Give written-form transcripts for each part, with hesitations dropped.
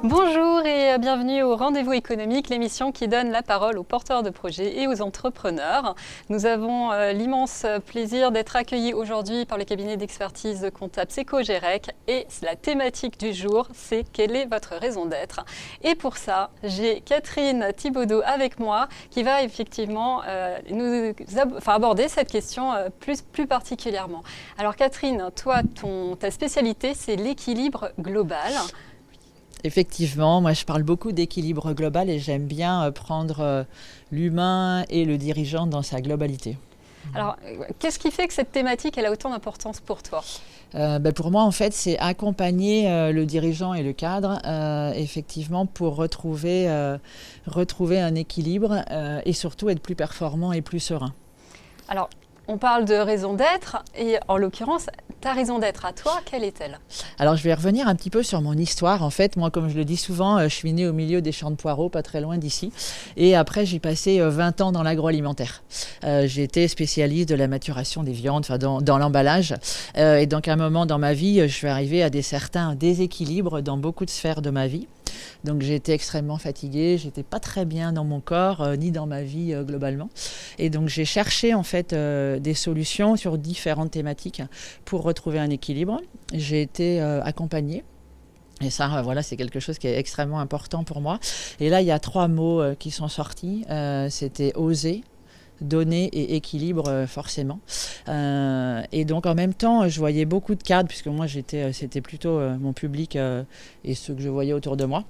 Bonjour et bienvenue au Rendez-vous économique, l'émission qui donne la parole aux porteurs de projets et aux entrepreneurs. Nous avons l'immense plaisir d'être accueillis aujourd'hui par le cabinet d'expertise comptable Seco-Gérec et la thématique du jour, c'est quelle est votre raison d'être. Et pour ça, j'ai Catherine Thibaudeau avec moi qui va effectivement aborder cette question plus particulièrement. Alors Catherine, toi, ta spécialité, c'est l'équilibre global. Effectivement, moi je parle beaucoup d'équilibre global et j'aime bien prendre l'humain et le dirigeant dans sa globalité. Alors, qu'est-ce qui fait que cette thématique elle a autant d'importance pour toi ? Pour moi, en fait, c'est accompagner le dirigeant et le cadre, effectivement, pour retrouver un équilibre et surtout être plus performant et plus serein. Alors, on parle de raison d'être et en l'occurrence, ta raison d'être à toi, quelle est-elle ? Alors, je vais revenir un petit peu sur mon histoire. En fait, moi, comme je le dis souvent, je suis née au milieu des champs de poireaux, pas très loin d'ici. Et après, j'ai passé 20 ans dans l'agroalimentaire. J'ai été spécialiste de la maturation des viandes, dans l'emballage. Et donc, à un moment dans ma vie, je suis arrivée à certains déséquilibres dans beaucoup de sphères de ma vie. Donc j'ai été extrêmement fatiguée, j'étais pas très bien dans mon corps ni dans ma vie globalement. Et donc j'ai cherché en fait des solutions sur différentes thématiques pour retrouver un équilibre. J'ai été accompagnée. Et ça, voilà, c'est quelque chose qui est extrêmement important pour moi. Et là, il y a 3 mots qui sont sortis. C'était oser, donner et équilibre forcément. Et donc en même temps, je voyais beaucoup de cadres, puisque moi c'était plutôt mon public et ceux que je voyais autour de moi.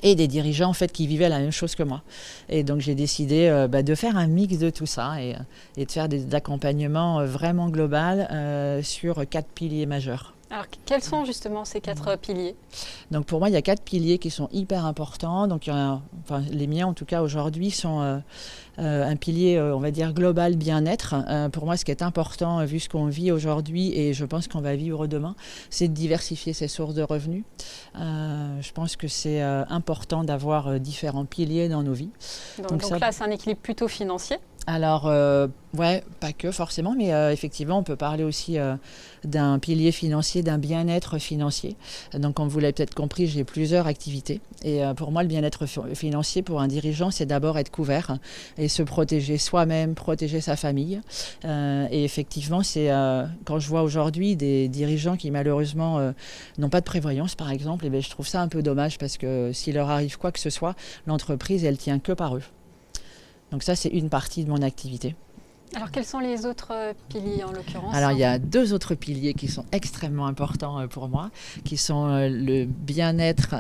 Et des dirigeants en fait qui vivaient la même chose que moi. Et donc j'ai décidé de faire un mix de tout ça et de faire des accompagnements vraiment global sur 4 piliers majeurs. Alors, quels sont justement ces 4 piliers ? Donc pour moi, il y a 4 piliers qui sont hyper importants. Donc, les miens en tout cas aujourd'hui sont un pilier, on va dire, global bien-être. Pour moi, ce qui est important, vu ce qu'on vit aujourd'hui et je pense qu'on va vivre demain, c'est de diversifier ses sources de revenus. Je pense que c'est important d'avoir différents piliers dans nos vies. Donc là, c'est un équilibre plutôt financier ? Alors, ouais, pas que forcément, mais effectivement, on peut parler aussi d'un pilier financier, d'un bien-être financier. Donc, comme vous l'avez peut-être compris, j'ai plusieurs activités. Et pour moi, le bien-être financier pour un dirigeant, c'est d'abord être couvert et se protéger soi-même, protéger sa famille. Et effectivement, c'est quand je vois aujourd'hui des dirigeants qui malheureusement n'ont pas de prévoyance, par exemple, et bien, je trouve ça un peu dommage parce que s'il leur arrive quoi que ce soit, l'entreprise, elle tient que par eux. Donc ça, c'est une partie de mon activité. Alors, quels sont les autres piliers en l'occurrence ? Alors, il y a 2 autres piliers qui sont extrêmement importants pour moi, qui sont le bien-être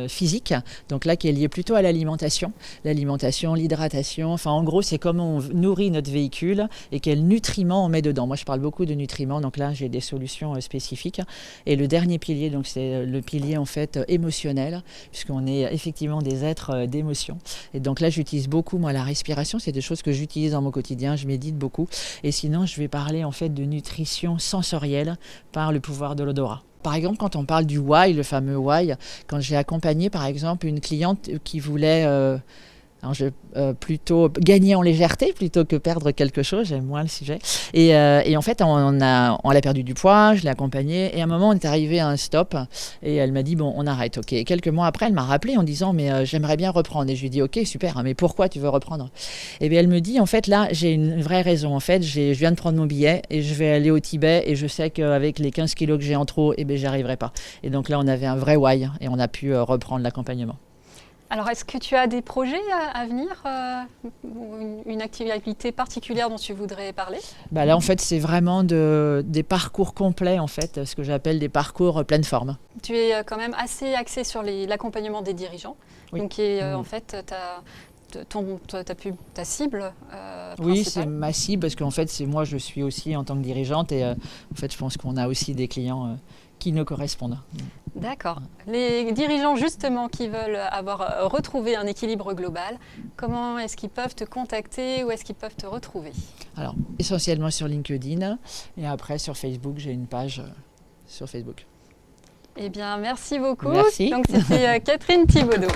physique, donc là, qui est lié plutôt à l'alimentation, l'hydratation, enfin, en gros, c'est comment on nourrit notre véhicule et quels nutriments on met dedans. Moi, je parle beaucoup de nutriments, donc là, j'ai des solutions spécifiques. Et le dernier pilier, donc, c'est le pilier, en fait, émotionnel, puisqu'on est effectivement des êtres d'émotion. Et donc là, j'utilise beaucoup, moi, la respiration, c'est des choses que j'utilise dans mon quotidien, je médite beaucoup. Et sinon, je vais parler en fait de nutrition sensorielle par le pouvoir de l'odorat. Par exemple, quand on parle du why, le fameux why, quand j'ai accompagné par exemple une cliente qui voulait plutôt gagner en légèreté plutôt que perdre quelque chose, j'aime moins le sujet. Et en fait, on a perdu du poids, je l'ai accompagnée et à un moment, on est arrivé à un stop et elle m'a dit, bon, on arrête, ok. Et quelques mois après, elle m'a rappelé en disant, mais j'aimerais bien reprendre. Et je lui ai dit, ok, super, hein, mais pourquoi tu veux reprendre ? Et bien, elle me dit, en fait, là, j'ai une vraie raison. En fait, je viens de prendre mon billet et je vais aller au Tibet et je sais qu'avec les 15 kilos que j'ai en trop, j'y arriverai pas. Et donc là, on avait un vrai why et on a pu reprendre l'accompagnement. Alors, est-ce que tu as des projets à venir, une activité particulière dont tu voudrais parler ? Là, en fait, c'est vraiment des parcours complets, en fait, ce que j'appelle des parcours pleine forme. Tu es quand même assez axé sur l'accompagnement des dirigeants. Oui. Donc, en fait, ta cible Oui, c'est ma cible, parce qu'en fait, moi, je suis aussi en tant que dirigeante, et en fait, je pense qu'on a aussi des clients qui nous correspondent. D'accord. Les dirigeants justement qui veulent avoir retrouvé un équilibre global, comment est-ce qu'ils peuvent te contacter ou est-ce qu'ils peuvent te retrouver ? Alors, essentiellement sur LinkedIn et après sur Facebook, j'ai une page sur Facebook. Eh bien, merci beaucoup. Merci. Donc, c'était Catherine Thibaudeau.